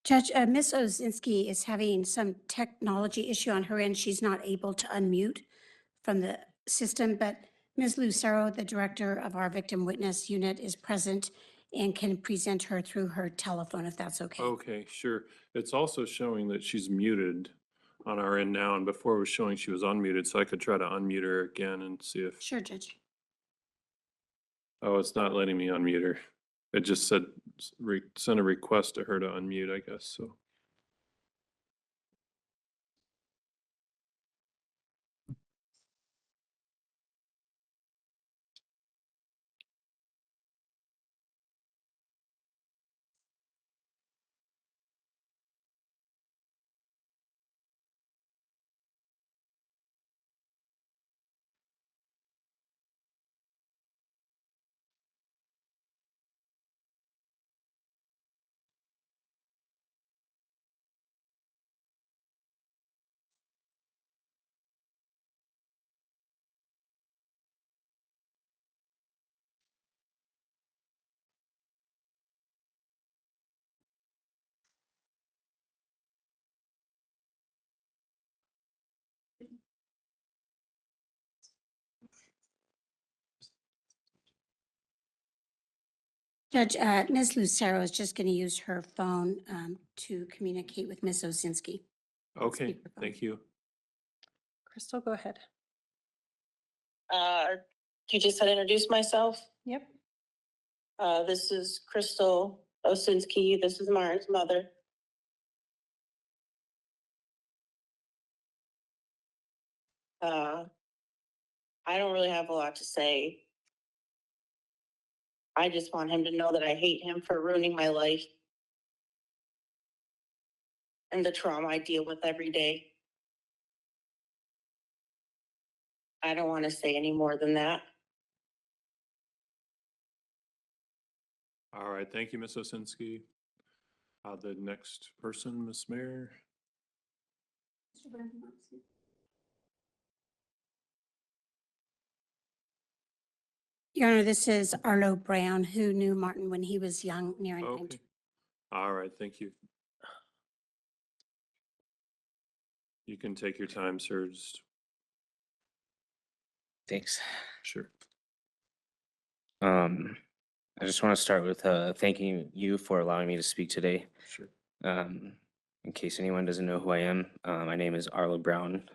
Judge, Ms. Osinski is having some technology issue on her end. She's not able to unmute from the system, but Ms. Lucero, the director of our victim witness unit, is present and can present her through her telephone if that's okay. Okay, sure. It's also showing that she's muted on our end now, and before it was showing she was unmuted, so I could try to unmute her again and see if, Sure, Judge. oh, it's not letting me unmute her. It just said, send a request to her to unmute, I guess, so. Judge, Ms. Lucero is just going to use her phone to communicate with Ms. Osinski. Okay, Speakerphone. thank you. Crystal, go ahead. You just said introduce myself. Yep. This is Crystal Osinski. This is Martin's mother. I don't really have a lot to say. I just want him to know that I hate him for ruining my life and the trauma I deal with every day. I don't want to say any more than that. All right, thank you, Ms. Osinski. The next person, Ms. Mayor. Your Honor, this is Arlo Brown, who knew Martin when he was young, near an Okay. All right, thank you. You can take your time, sir. Thanks. Sure. I just want to start with thanking you for allowing me to speak today. Sure. In case anyone doesn't know who I am, my name is Arlo Brown.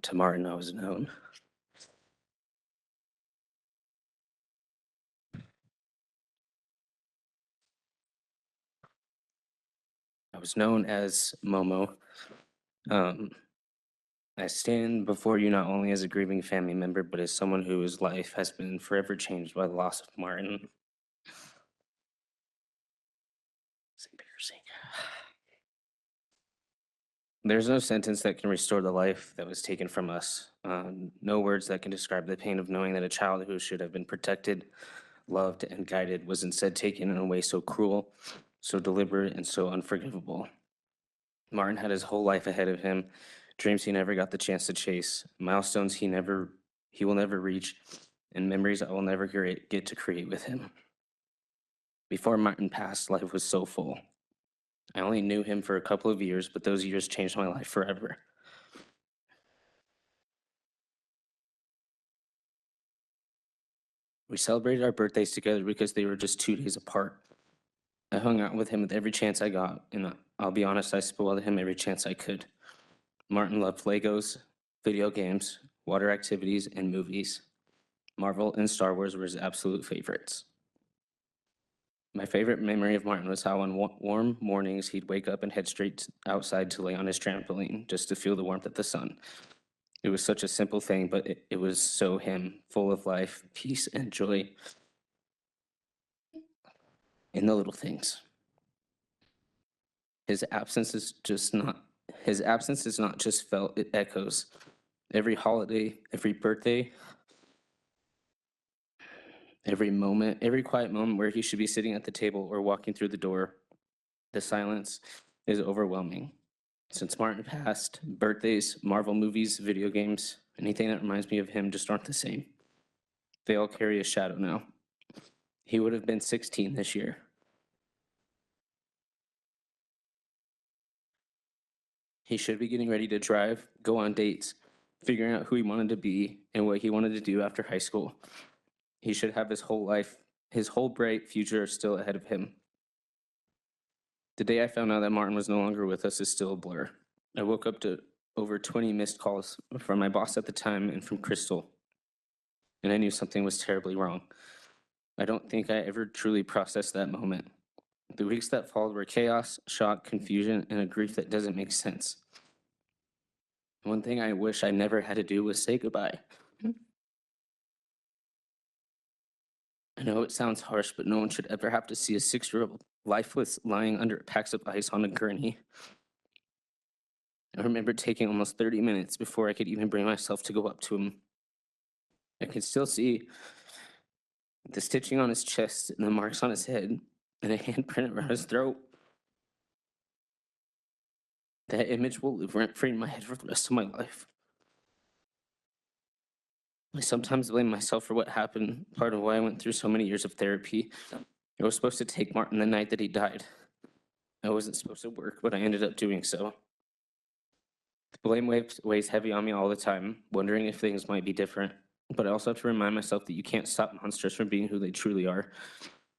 To Martin, I was known. I was known as Momo. I stand before you not only as a grieving family member, but as someone whose life has been forever changed by the loss of Martin. It's embarrassing. There's no sentence that can restore the life that was taken from us. No words that can describe the pain of knowing that a child who should have been protected, loved, and guided was instead taken in a way so cruel, so deliberate, and so unforgivable. Martin had his whole life ahead of him, dreams he never got the chance to chase, milestones he will never reach, and memories I will never get to create with him. Before Martin passed, life was so full. I only knew him for a couple of years, but those years changed my life forever. We celebrated our birthdays together because they were just 2 days apart. I hung out with him with every chance I got, and I'll be honest, I spoiled him every chance I could. Martin loved Legos, video games, water activities, and movies. Marvel and Star Wars were his absolute favorites. My favorite memory of Martin was how on warm mornings he'd wake up and head straight outside to lay on his trampoline just to feel the warmth of the sun. It was such a simple thing, but it was so him, full of life, peace, and joy in the little things. His absence is not just felt, it echoes. Every holiday, every birthday, every moment, every quiet moment where he should be sitting at the table or walking through the door, the silence is overwhelming. Since Martin passed, birthdays, Marvel movies, video games, anything that reminds me of him just aren't the same. They all carry a shadow now. He would have been 16 this year. He should be getting ready to drive, go on dates, figuring out who he wanted to be and what he wanted to do after high school. He should have his whole life, his whole bright future still ahead of him. The day I found out that Martin was no longer with us is still a blur. I woke up to over 20 missed calls from my boss at the time and from Crystal, and I knew something was terribly wrong. I don't think I ever truly processed that moment. The weeks that followed were chaos, shock, confusion, and a grief that doesn't make sense. One thing I wish I never had to do was say goodbye. I know it sounds harsh, but no one should ever have to see a 6-year-old lifeless lying under packs of ice on a gurney. I remember taking almost 30 minutes before I could even bring myself to go up to him. I could still see the stitching on his chest and the marks on his head and a handprint around his throat. That image will live rent-free in my head for the rest of my life. I sometimes blame myself for what happened, part of why I went through so many years of therapy. I was supposed to take Martin the night that he died. I wasn't supposed to work, but I ended up doing so. The blame weighs heavy on me all the time, wondering if things might be different. But I also have to remind myself that you can't stop monsters from being who they truly are.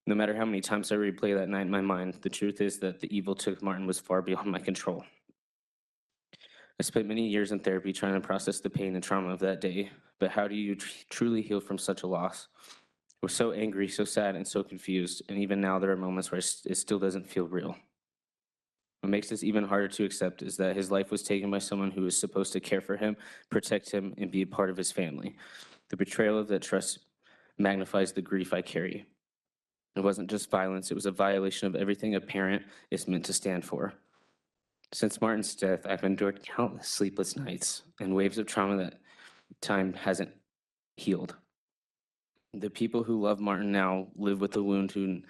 No matter how many times I replay that night in my mind, the truth is that the evil took Martin was far beyond my control. I spent many years in therapy trying to process the pain and trauma of that day, but how do you truly heal from such a loss? I was so angry, so sad, and so confused, and even now there are moments where it still doesn't feel real. What makes this even harder to accept is that his life was taken by someone who was supposed to care for him, protect him, and be a part of his family. The betrayal of that trust magnifies the grief I carry. It wasn't just violence, it was a violation of everything a parent is meant to stand for. Since Martin's death, I've endured countless sleepless nights and waves of trauma that time hasn't healed. The people who love Martin now live with a wound who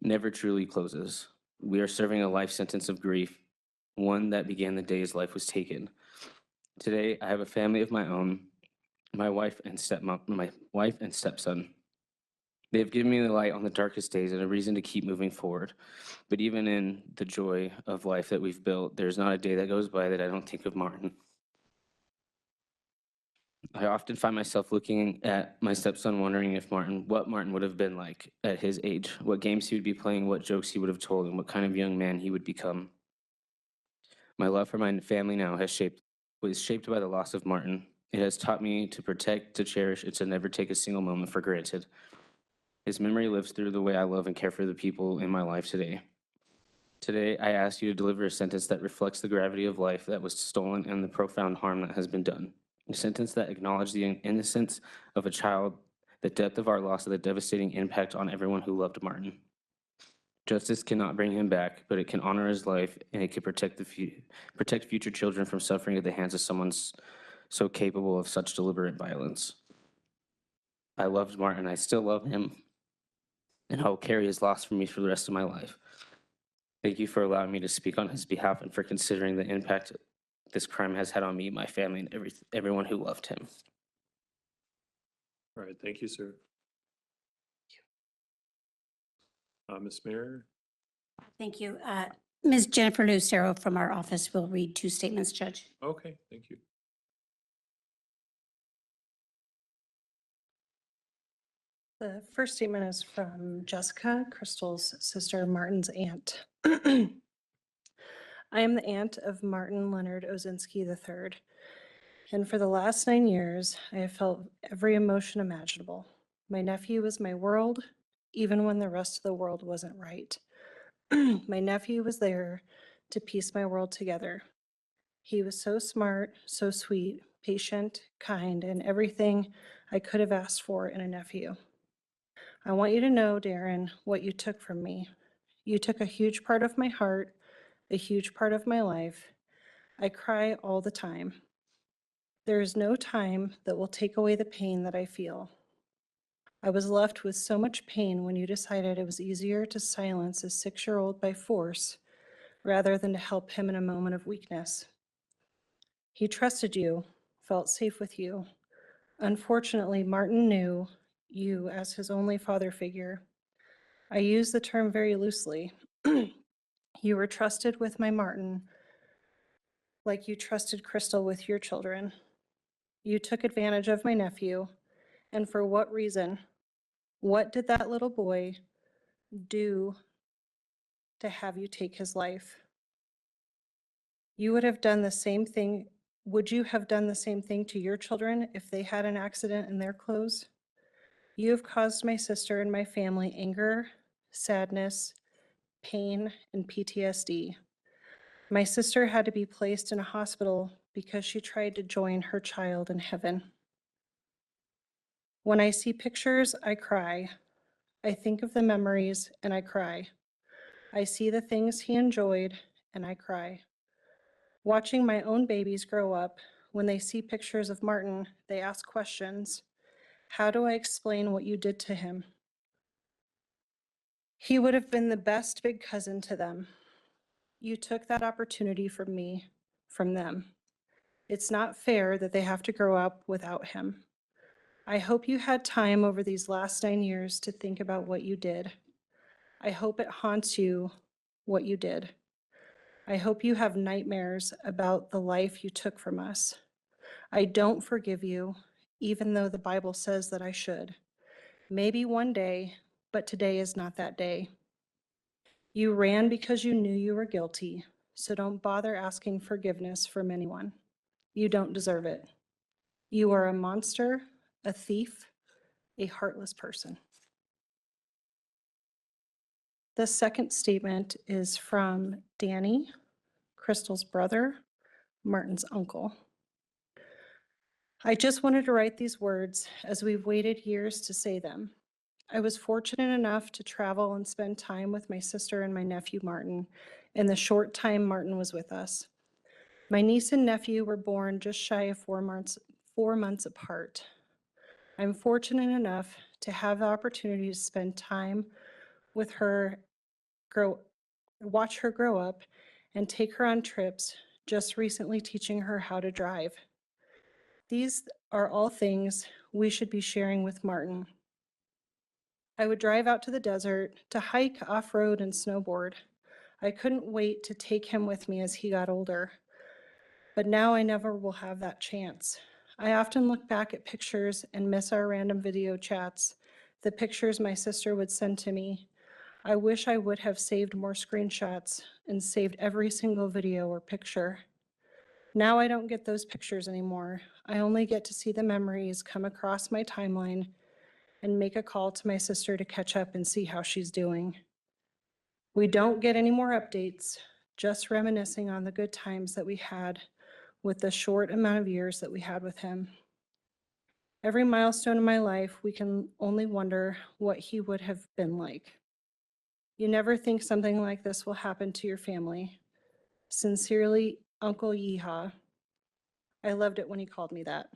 never truly closes. We are serving a life sentence of grief, one that began the day his life was taken. Today, I have a family of my own, my wife and stepson. They have given me the light on the darkest days and a reason to keep moving forward. But even in the joy of life that we've built, there's not a day that goes by that I don't think of Martin. I often find myself looking at my stepson, wondering what Martin would have been like at his age, what games he would be playing, what jokes he would have told, and what kind of young man he would become. My love for my family now was shaped by the loss of Martin. It has taught me to protect, to cherish, and to never take a single moment for granted. His memory lives through the way I love and care for the people in my life today. Today, I ask you to deliver a sentence that reflects the gravity of life that was stolen and the profound harm that has been done. A sentence that acknowledges the innocence of a child, the depth of our loss, and the devastating impact on everyone who loved Martin. Justice cannot bring him back, but it can honor his life, and it can protect future children from suffering at the hands of someone so capable of such deliberate violence. I loved Martin. I still love him, and I will carry his loss for me for the rest of my life. Thank you for allowing me to speak on his behalf and for considering the impact this crime has had on me, my family, and everyone who loved him. All right, thank you, sir. Ms. Mayor? Thank you. Ms. Jennifer Lucero from our office will read 2 statements, Judge. Okay, thank you. The first statement is from Jessica, Crystal's sister, Martin's aunt. I am the aunt of Martin Leonard Osinski III, and for the last 9 years, I have felt every emotion imaginable. My nephew was my world, even when the rest of the world wasn't right. My nephew was there to piece my world together. He was so smart, so sweet, patient, kind, and everything I could have asked for in a nephew. I want you to know, Darin, what you took from me. You took a huge part of my heart, a huge part of my life. I cry all the time. There is no time that will take away the pain that I feel. I was left with so much pain when you decided it was easier to silence a 6-year-old by force rather than to help him in a moment of weakness. He trusted you, felt safe with you. Unfortunately, Martin knew you as his only father figure. I use the term very loosely. You were trusted with my Martin, like you trusted Crystal with your children. You took advantage of my nephew, and for what reason? What did that little boy do to have you take his life? You would have done the same thing. Would you have done the same thing to your children if they had an accident in their clothes? You have caused my sister and my family anger, sadness, pain, and PTSD. My sister had to be placed in a hospital because she tried to join her child in heaven. When I see pictures, I cry. I think of the memories and I cry. I see the things he enjoyed and I cry. Watching my own babies grow up, when they see pictures of Martin, they ask questions. How do I explain what you did to him? He would have been the best big cousin to them. You took that opportunity from me, from them. It's not fair that they have to grow up without him. I hope you had time over these last 9 years to think about what you did. I hope it haunts you what you did. I hope you have nightmares about the life you took from us. I don't forgive you, even though the Bible says that I should. Maybe one day, but today is not that day. You ran because you knew you were guilty, so don't bother asking forgiveness from anyone. You don't deserve it. You are a monster, a thief, a heartless person. The second statement is from Danny, Crystal's brother, Martin's uncle. I just wanted to write these words as we've waited years to say them. I was fortunate enough to travel and spend time with my sister and my nephew Martin in the short time Martin was with us. My niece and nephew were born just shy of 4 months apart. I'm fortunate enough to have the opportunity to spend time with her, watch her grow up, and take her on trips, just recently teaching her how to drive. These are all things we should be sharing with Martin. I would drive out to the desert to hike, off-road, and snowboard. I couldn't wait to take him with me as he got older. But now I never will have that chance. I often look back at pictures and miss our random video chats, the pictures my sister would send to me. I wish I would have saved more screenshots and saved every single video or picture. Now I don't get those pictures anymore. I only get to see the memories come across my timeline and make a call to my sister to catch up and see how she's doing. We don't get any more updates, just reminiscing on the good times that we had with the short amount of years that we had with him. Every milestone in my life, we can only wonder what he would have been like. You never think something like this will happen to your family. Sincerely, Uncle Yeehaw. I loved it when he called me that.